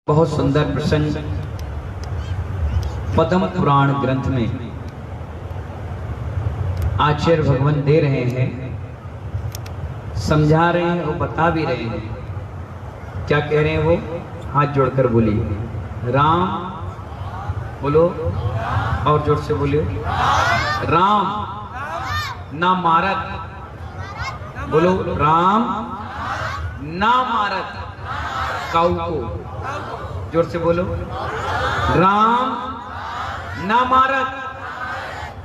बहुत सुंदर प्रसंग पद्म पुराण ग्रंथ में आचार्य भगवान दे रहे हैं, समझा रहे हैं और बता भी रहे हैं। क्या कह रहे हैं वो? हाथ जोड़कर बोलिए राम, बोलो और जोर से बोलिए राम ना मारत, बोलो राम ना मारत काऊ को, जोर से बोलो राम ना मारत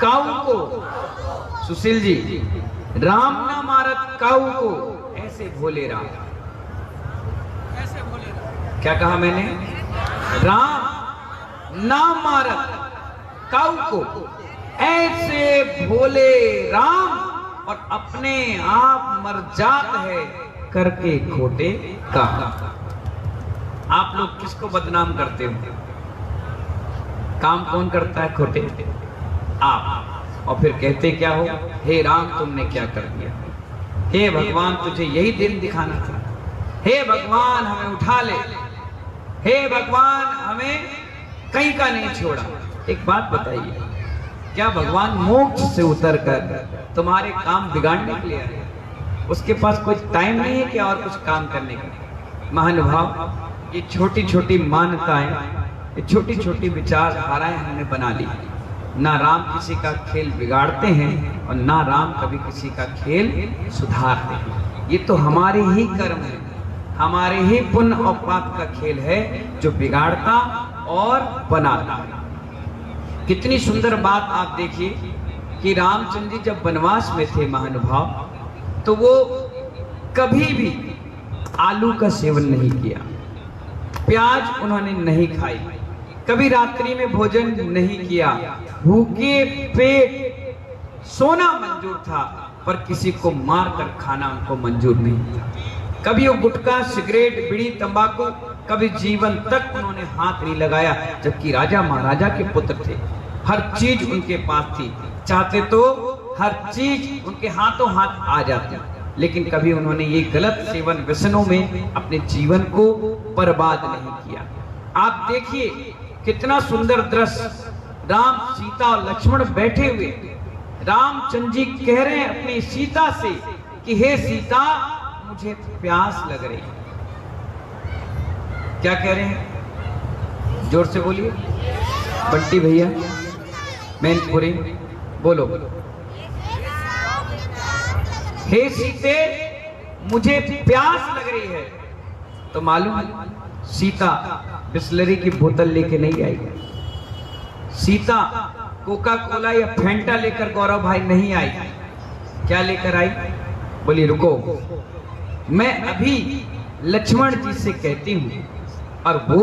काऊ को। सुशील जी, राम ना मारत काऊ को, ऐसे भोले राम। क्या कहा मैंने? राम ना मारत काऊ को, ऐसे भोले राम और अपने आप मर जात है करके खोटे का। आप लोग किसको बदनाम करते हो? काम कौन करता है खोटे? आप। और फिर कहते क्या हो? हे राम तुमने क्या कर दिया, हे भगवान तुझे यही दिन दिखाना था, हे भगवान हमें उठा ले, हे भगवान हमें कहीं का नहीं छोड़ा। एक बात बताइए, क्या भगवान मोक्ष से उतरकर तुम्हारे काम बिगाड़ने के लिए आए? उसके पास कोई टाइम नहीं है क्या और कुछ काम करने का? महानुभाव, ये छोटी छोटी मान्यताएं, ये छोटी छोटी विचारधाराएं हमने बना ली। ना राम किसी का खेल बिगाड़ते हैं और ना राम कभी किसी का खेल सुधारते हैं। ये तो हमारे ही कर्म है, हमारे ही पुण्य और पाप का खेल है जो बिगाड़ता और बनाता है। कितनी सुंदर बात आप देखिए कि रामचंद्र जी जब वनवास में थे महानुभाव, तो वो कभी भी आलू का सेवन नहीं किया, प्याज उन्होंने नहीं खाई, कभी रात्रि में भोजन नहीं किया, भूखे पेट सोना मंजूर था पर किसी को मारकर खाना उनको मंजूर नहीं था। कभी वो गुटखा सिगरेट बीड़ी तंबाकू कभी जीवन तक उन्होंने हाथ नहीं लगाया, जबकि राजा महाराजा के पुत्र थे, हर चीज उनके पास थी, चाहते तो हर चीज उनके हाथों हाथ आ जाती, लेकिन कभी उन्होंने ये गलत सेवन व्यसनों में अपने जीवन को बर्बाद नहीं किया। आप देखिए कितना सुंदर दृश्य, राम सीता और लक्ष्मण बैठे हुए, रामचंद्र जी कह रहे हैं अपनी सीता से कि हे सीता मुझे प्यास लग रही है। क्या कह रहे हैं? जोर से बोलिए बंटी भैया, मैनपुरी बोलो, हे सीते मुझे प्यास लग रही है। तो मालूम सीता बिस्लरी की बोतल लेके नहीं आई, सीता कोका कोला या फेंटा लेकर गौरव भाई नहीं आई। क्या लेकर आई? बोली रुको, मैं अभी लक्ष्मण जी से कहती हूं और वो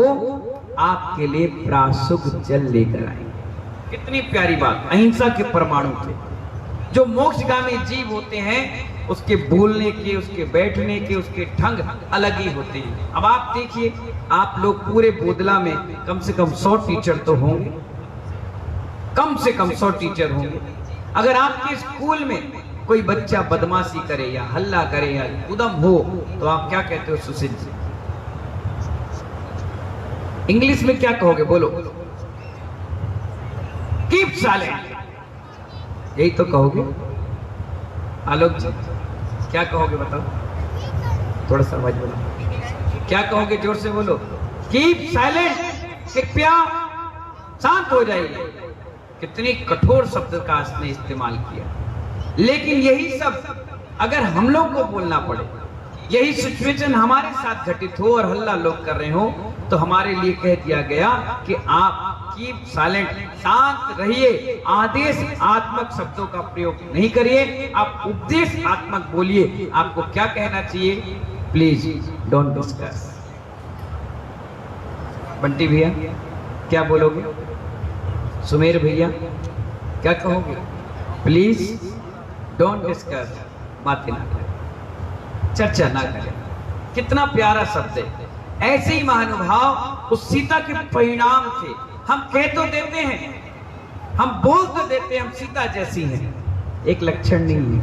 आपके लिए प्रासुक जल लेकर आई। कितनी प्यारी बात, अहिंसा के परमाणु थे। जो मोक्षगामी जीव होते हैं उसके बोलने के, उसके बैठने के, उसके ढंग अलग ही होते हैं। अब आप देखिए, आप लोग पूरे बोदला में कम से कम 100 टीचर तो होंगे, कम से कम 100 टीचर होंगे। अगर आपके स्कूल में कोई बच्चा बदमाशी करे या हल्ला करे या उदम हो तो आप क्या कहते हो? सुशील जी, इंग्लिश में क्या कहोगे? बोलो कीप साइलेंट, यही तो कहोगे। आलोक जी क्या कहोगे बताओ? थोड़ा सा आवाज बोलो, क्या कहोगे? जोर से बोलो कीप साइलेंट, कृपया शांत हो जाइए। कितनी कठोर शब्द का इसने इस्तेमाल किया, लेकिन यही सब अगर हम लोग को बोलना पड़े, यही सिचुएशन हमारे साथ घटित हो और हल्ला लोग कर रहे हो, तो हमारे लिए कह दिया गया कि आप कीप साइलेंट, शांत रहिए, आदेश आत्मक शब्दों का प्रयोग नहीं करिए, आप उपदेश आत्मक बोलिए। आपको क्या कहना चाहिए? Please don't discuss. बंटी भैया क्या बोलोगे? सुमेर भैया क्या कहोगे? प्लीज डोंट डिस्कस, बातें ना करें, चर्चा ना करें। कितना प्यारा शब्द है। ऐसे ही महानुभाव उस सीता के परिणाम थे। हम कह तो देते हैं, हम बोल तो देते हैं हम सीता जैसी हैं, एक लक्षण नहीं है।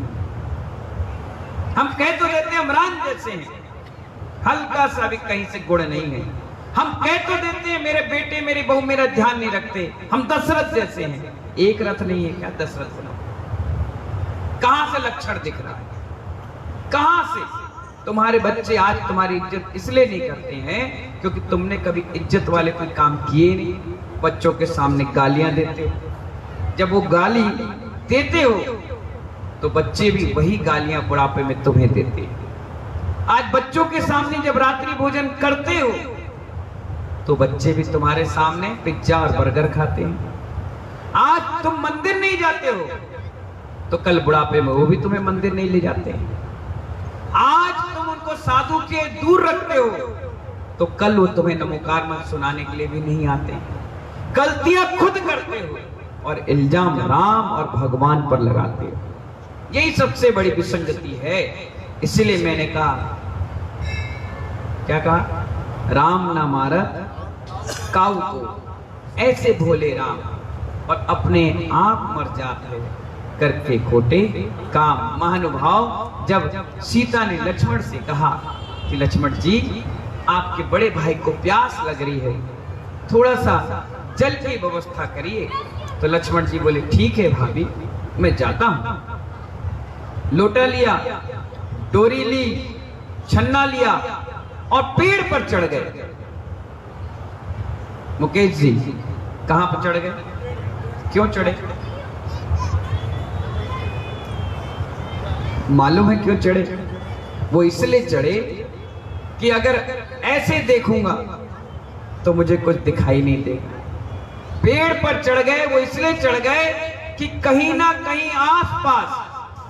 हम कह तो देते हैं हम राम जैसे हैं, हल्का सा भी कहीं से गुण नहीं है। हम कह तो देते हैं मेरे बेटे मेरी बहू मेरा ध्यान नहीं रखते, हम दशरथ जैसे हैं। एक रथ नहीं है क्या दशरथ बनो? कहां से लक्षण दिख रहा है? कहां से? तुम्हारे बच्चे आज तुम्हारी इज्जत इसलिए नहीं करते हैं क्योंकि तुमने कभी इज्जत वाले कोई काम किए नहीं। बच्चों के सामने गालियां देते हो, जब वो गाली देते हो तो बच्चे भी वही गालियां बुढ़ापे में तुम्हें देते हैं। आज बच्चों के सामने जब रात्रि भोजन करते हो तो बच्चे भी तुम्हारे सामने पिज्जा और बर्गर खाते हैं। आज तुम मंदिर नहीं जाते हो तो कल बुढ़ापे में वो भी तुम्हें मंदिर नहीं ले जाते हैं। आज तुम उनको साधु के दूर रखते हो तो कल वो तुम्हें नमोकार मंत्र सुनाने के लिए भी नहीं आते। गलतियां खुद करते हो और इल्जाम राम और भगवान पर लगाते हो। यही सबसे बड़ी विसंगति है। इसलिए मैंने कहा, क्या कहा? राम ना मारत काऊ को, ऐसे भोले राम और अपने आप मर जाते करके खोटे काम। महानुभाव, जब सीता ने लक्ष्मण से कहा कि लक्ष्मण जी आपके बड़े भाई को प्यास लग रही है, थोड़ा सा जल की व्यवस्था करिए, तो लक्ष्मण जी बोले ठीक है भाभी मैं जाता हूं। लोटा लिया, डोरी ली, छन्ना लिया और पेड़ पर चढ़ गए। मुकेश जी कहां पर चढ़ गए? क्यों चढ़े? मालूम है क्यों चढ़े? वो इसलिए चढ़े कि अगर ऐसे देखूंगा तो मुझे कुछ दिखाई नहीं देगा। पेड़ पर चढ़ गए, वो इसलिए चढ़ गए कि कहीं ना कहीं आसपास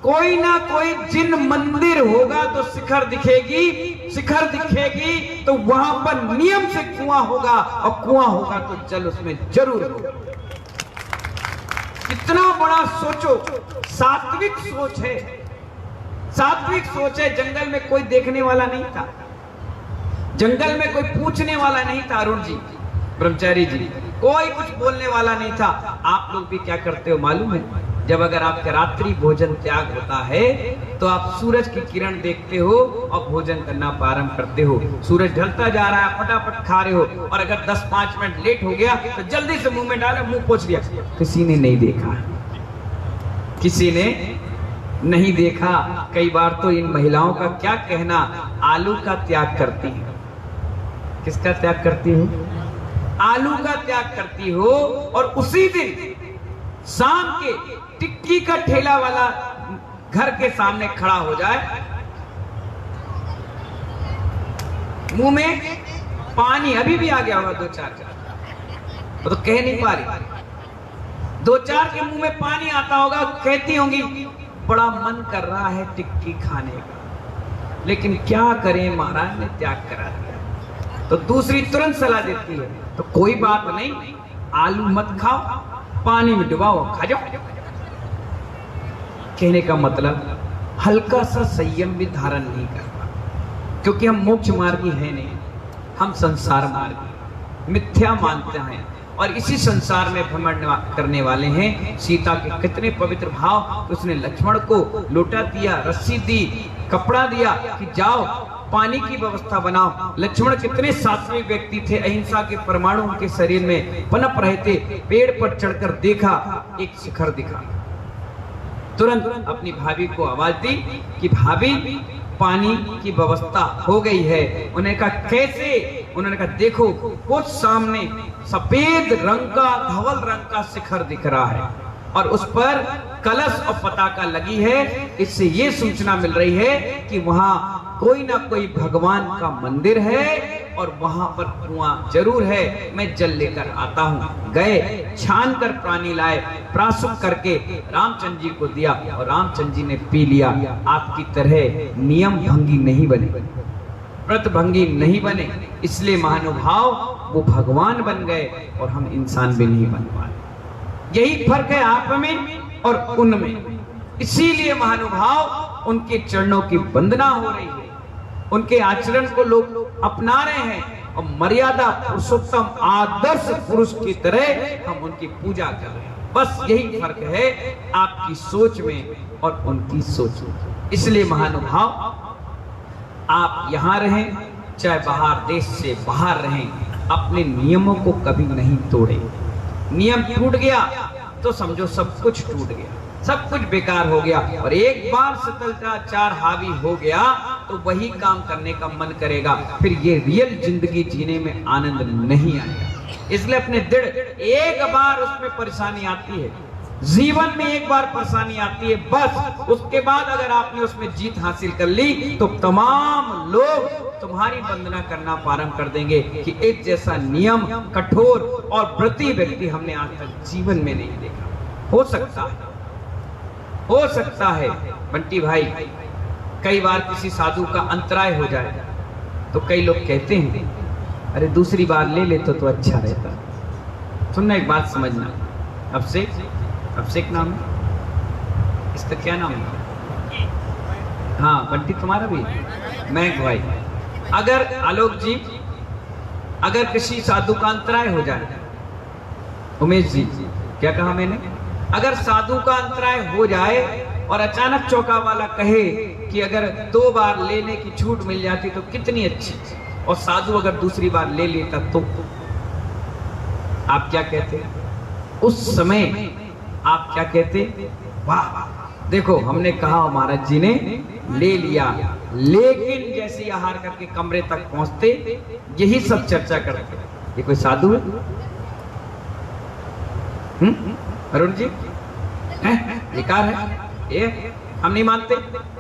कोई ना कोई जिन मंदिर होगा तो शिखर दिखेगी, शिखर दिखेगी तो वहां पर नियम से कुआं होगा और कुआं होगा तो जल उसमें जरूर होगा। कितना बड़ा सोचो, सात्विक सोच है, सात्विक सोच है। जंगल में कोई देखने वाला नहीं था, जंगल में कोई पूछने वाला नहीं था। अरुण जी, ब्रह्मचारी जी, कोई कुछ बोलने वाला नहीं था। आप लोग भी क्या करते हो मालूम है? जब अगर आपका रात्रि भोजन त्याग होता है तो आप सूरज की किरण देखते हो और भोजन करना प्रारंभ करते हो। सूरज ढलता जा रहा है, फटाफट खा रहे हो, और अगर 10-5 मिनट लेट हो गया तो जल्दी से मुंह में डाले, मुंह पोंछ लिया। किसी ने नहीं देखा, किसी ने नहीं देखा। कई बार तो इन महिलाओं का क्या कहना, आलू का त्याग करती है। किसका त्याग करती हो? आलू का त्याग करती हो। और उसी दिन शाम के टिक्की का ठेला वाला घर के सामने खड़ा हो जाए, मुंह में पानी अभी भी आ गया होगा 2-4, वो तो कह नहीं पा रही, 2-4 के मुंह में पानी आता होगा, कहती होंगी बड़ा मन कर रहा है टिक्की खाने का, लेकिन क्या करें महाराज ने त्याग करा दिया। तो दूसरी तुरंत सलाह देती है, तो कोई बात नहीं, आलू मत खाओ, पानी में डुबाओ, खा जाओ। कहने का मतलब हल्का सा संयम भी धारण नहीं करता, क्योंकि हम मोक्ष मार्गी है नहीं, हम संसार मार्गी, मिथ्या मानते हैं और इसी संसार में भ्रमण करने वाले हैं। सीता के कितने पवित्र भाव, उसने लक्ष्मण को लोटा दिया, रस्सी दी, कपड़ा दिया कि जाओ पानी की व्यवस्था बनाओ। लक्ष्मण कितने सात्विक व्यक्ति थे, अहिंसा के परमाणु उनके शरीर में पनप रहे थे। पेड़ पर चढ़कर देखा, एक शिखर दिखा, तुरंत अपनी भाभी को आवाज दी कि भाभी पानी की व्यवस्था हो गई है। उन्होंने कहा कैसे? उन्होंने कहा देखो वो सामने सफेद रंग का, धवल रंग का शिखर दिख रहा है और उस पर कलश और पताका लगी है। इससे ये सूचना मिल रही है कि वहां कोई ना कोई भगवान का मंदिर है और वहां पर कुआं जरूर है। मैं जल लेकर आता हूं। गए, छान कर पानी लाए, प्राशुक करके रामचंद्र जी को दिया और रामचंद्र जी ने पी लिया। आपकी तरह नियम भंगी नहीं बने, व्रत भंगी नहीं बने, इसलिए महानुभाव वो भगवान बन गए और हम इंसान भी नहीं बन पाए। यही फर्क है आप में और उनमें। इसीलिए महानुभाव उनके चरणों की वंदना हो रही है, उनके आचरण को लोग अपना रहे हैं और मर्यादा पुरुषोत्तम आदर्श पुरुष की तरह हम उनकी पूजा कर रहे हैं। बस यही फर्क है आपकी सोच में और उनकी सोच में। इसलिए महानुभाव आप यहां रहें चाहे बाहर देश से बाहर रहें, अपने नियमों को कभी नहीं तोड़े। नियम टूट गया तो समझो सब कुछ टूट गया, सब कुछ बेकार हो गया। और एक बार शिष्टाचार हावी हो गया तो वही काम करने का मन करेगा, फिर ये रियल जिंदगी जीने में आनंद नहीं आएगा। इसलिए अपने दृढ़, एक बार उसमें परेशानी आती है, जीवन में एक बार परेशानी आती है, बस उसके बाद अगर आपने उसमें जीत हासिल कर ली तो तमाम लोग तुम्हारी वंदना करना प्रारंभ कर देंगे कि एक जैसा नियम, कठोर और व्रती व्यक्ति हमने आज तक जीवन में नहीं देखा। हो सकता है बंटी भाई, कई बार किसी साधु का अंतराय हो जाए तो कई लोग कहते हैं अरे दूसरी बार ले ले तो अच्छा रहता। सुनना, एक बात समझना, अभिषेक नाम है इसका, क्या नाम है? हाँ बंटी तुम्हारा भी, मैं भाई। अगर आलोक जी, अगर किसी साधु का अंतराय हो जाए, उमेश जी क्या कहा मैंने, अगर साधु का अंतराय हो जाए और अचानक चौका वाला कहे कि अगर 2 बार लेने की छूट मिल जाती तो कितनी अच्छी, और साधु अगर दूसरी बार ले लेता तो आप क्या कहते? उस समय आप क्या कहते? वाह, देखो हमने कहा महाराज जी ने ले लिया। लेकिन जैसे ही आहार करके कमरे तक पहुंचते यही सब चर्चा करते, ये कोई साधु है? अरुण जी बेकार है ये, हम नहीं मानते,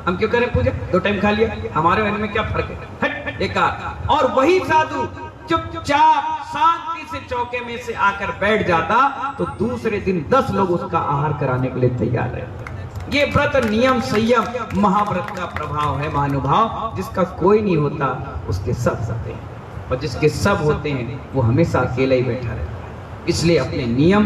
हम क्यों करें पूजा? 2 टाइम खा लिया, हमारे मन में क्या फर्क है? हट बेकार। और वही साधु चुपचाप शांति से चौके में से आकर बैठ जाता तो दूसरे दिन 10 लोग उसका आहार कराने के लिए तैयार रहते। ये व्रत, नियम, संयम महाव्रत का प्रभाव है महानुभाव। जिसका कोई नहीं होता उसके सब होते हैं, और जिसके सब होते हैं वो हमेशा अकेला ही बैठा रहता है। इसलिए अपने नियम,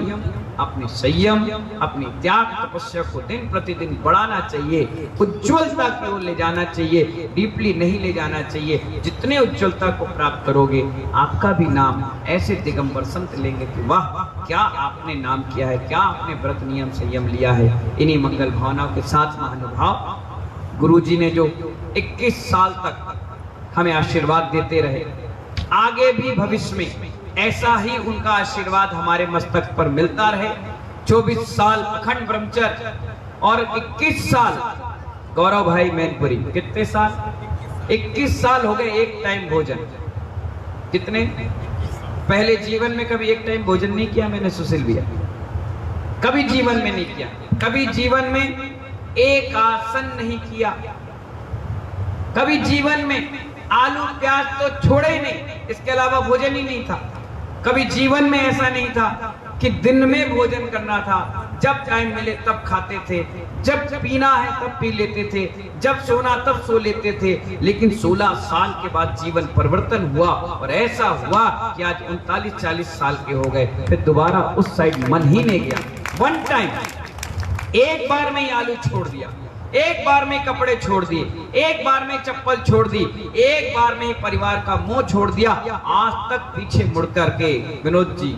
अपने संयम, अपनी त्याग तपस्या को दिन प्रतिदिन बढ़ाना चाहिए, उज्ज्वलता की ओर ले जाना चाहिए, डीपली नहीं ले जाना चाहिए। जितने उज्ज्वलता को प्राप्त करोगे आपका भी नाम ऐसे दिगंबर संत लेंगे कि वाह क्या आपने नाम किया है, क्या आपने व्रत नियम संयम लिया है। इन्हीं मंगल भावनाओं के साथ महानुभाव, गुरुजी ने जो 21 साल तक हमें आशीर्वाद देते रहे, आगे भी भविष्य में ऐसा ही उनका आशीर्वाद हमारे मस्तक पर मिलता रहे। 24 साल अखंड ब्रह्मचर्य और 21 साल गौरव भाई मैनपुरी, कितने साल? 21 साल हो गए एक टाइम भोजन। कितने? पहले जीवन में कभी एक टाइम भोजन नहीं किया मैंने, सुशील भैया, कभी जीवन में नहीं किया। कभी जीवन में एक आसन नहीं किया, कभी जीवन में आलू प्याज तो छोड़े ही नहीं, इसके अलावा भोजन ही नहीं था। कभी जीवन में ऐसा नहीं था कि दिन में भोजन करना था, जब टाइम मिले तब खाते थे, जब पीना है तब पी लेते थे, जब सोना तब सो लेते थे। लेकिन 16 साल के बाद जीवन परिवर्तन हुआ और ऐसा हुआ कि आज 39-40 साल के हो गए, फिर दोबारा उस साइड मन ही नहीं गया। वन टाइम एक बार में ही आलू छोड़ दिया, एक बार में कपड़े छोड़ दिए, एक बार में चप्पल छोड़ दी, एक बार में परिवार का मोह छोड़ दिया। आज तक पीछे मुड़ करके विनोद जी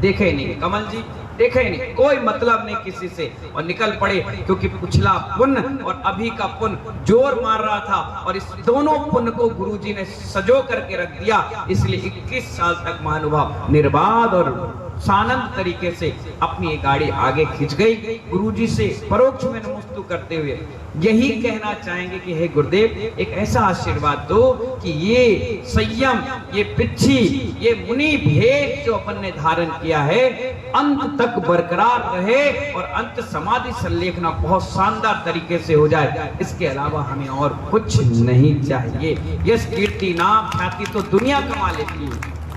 देखे नहीं, कमल जी देखे नहीं, कोई मतलब नहीं किसी से, और निकल पड़े। क्योंकि पिछला पुण्य और अभी का पुण्य जोर मार रहा था और इस दोनों पुण्य को गुरुजी ने सजो करके रख दिया। इसलिए 21 साल तक महानुभाव निर्बाध और सानंद तरीके से अपनी गाड़ी आगे खिंच गई। गुरुजी से परोक्ष में नमस्तु करते हुए यही कहना चाहेंगे कि हे गुरुदेव, एक ऐसा आशीर्वाद दो कि ये संयम, ये पिच्छी, ये मुनि भेद जो अपन ने धारण किया है अंत तक बरकरार रहे और अंत समाधि संलेखना बहुत शानदार तरीके से हो जाए। इसके अलावा हमें और कुछ नहीं चाहिए। यश कीर्ति नाम ख्याति तो दुनिया कमा लेती है,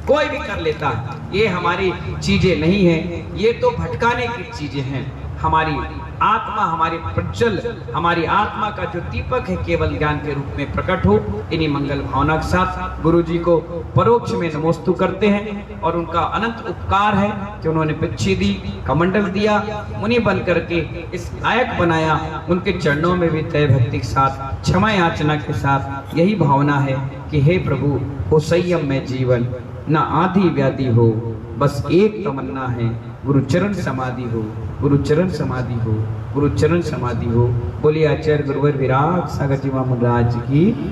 कोई भी कर लेता है, ये हमारी चीजें नहीं है, ये तो भटकाने की चीजें हैं। हमारी आत्मा, हमारी प्रज्वल, हमारी आत्मा का जो दीपक है केवल ज्ञान के रूप में प्रकट हो। इन्हीं मंगल भावना के साथ गुरुजी को परोक्ष में नमोस्तु करते हैं और उनका अनंत उपकार है कि उन्होंने पिच्छी दी, कमंडल दिया, मुनि बन करके इस लायक बनाया। उनके चरणों में भी तय भक्ति के साथ, क्षमा याचना के साथ यही भावना है कि हे प्रभु, हो संयम में जीवन, ना आधी व्याधि हो, बस एक तमन्ना है, गुरु चरण समाधि हो, गुरु चरण समाधि हो, गुरु चरण समाधि हो। बोलिए आचार्य गुरुवर विराग सागर जी महाराज की।